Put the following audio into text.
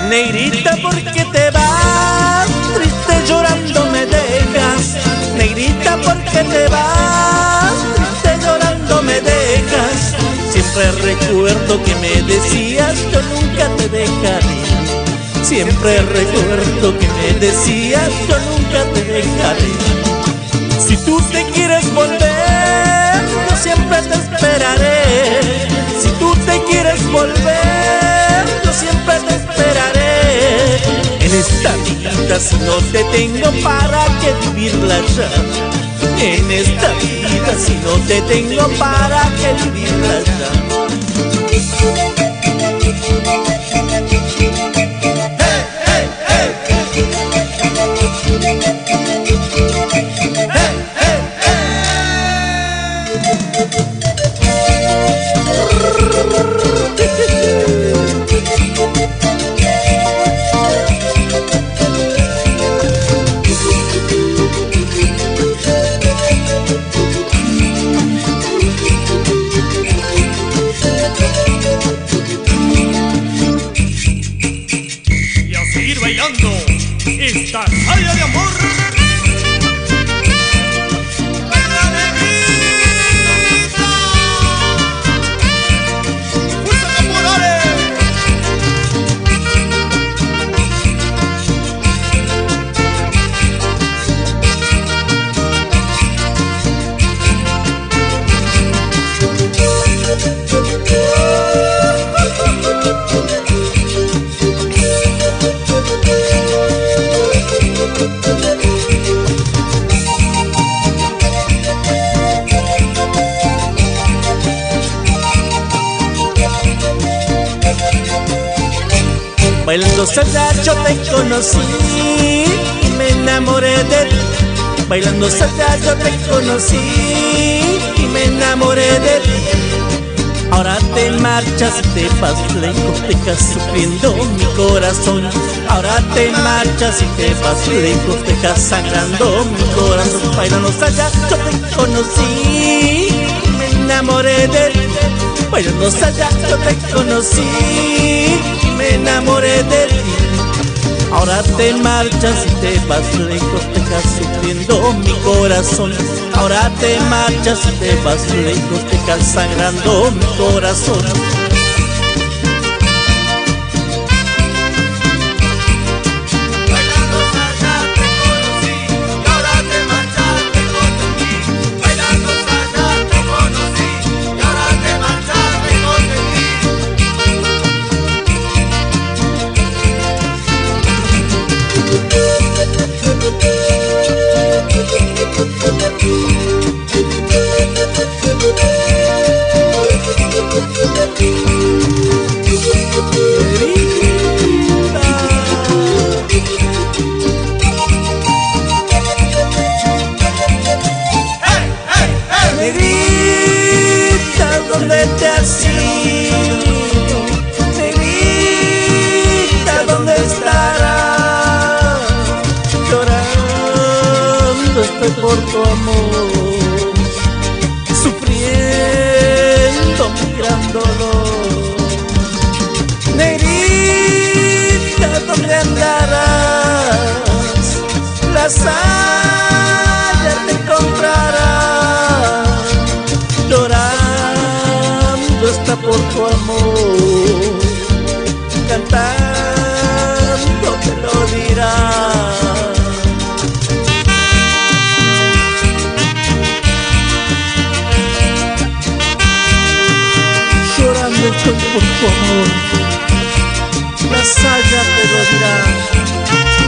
Negrita, ¿por qué te vas? Triste llorando me dejas. Negrita, ¿por qué te vas? Triste llorando me dejas. Siempre recuerdo que me decías yo nunca te dejaré. Siempre recuerdo que me decías yo nunca te dejaré. Si tú te quieres volver, yo siempre te esperaré. Si tú te quieres volver, yo siempre te esperaré. En esta vida si no te tengo, ¿para qué vivirla ya? En esta vida si no te tengo, ¿para qué vivirla ya? Bailando esta saya de amor. ¡Baila, negrita! ¡Fuerza caporales! Bailando salsa yo te conocí y me enamoré de ti. Bailando salsa yo te conocí y me enamoré de ti. Ahora te marchas y te vas lejos, dejas sufriendo mi corazón. Ahora te marchas y te vas lejos, dejas sangrando mi corazón. Bailando salsa yo te conocí y me enamoré de ti. Bailando salsa yo te conocí, me enamoré de ti. Ahora te marchas y te vas lejos, dejas sufriendo mi corazón. Ahora te marchas y te vas lejos, dejas sangrando mi corazón. Negrita, ¿dónde te has ido? Negrita, ¿dónde estarás? Llorando estoy por tu amor, sufriendo mi gran dolor. Negrita, ¿dónde andarás? La saya te encontrarás. Llorando está por tu amor. Imagínate, Rosita.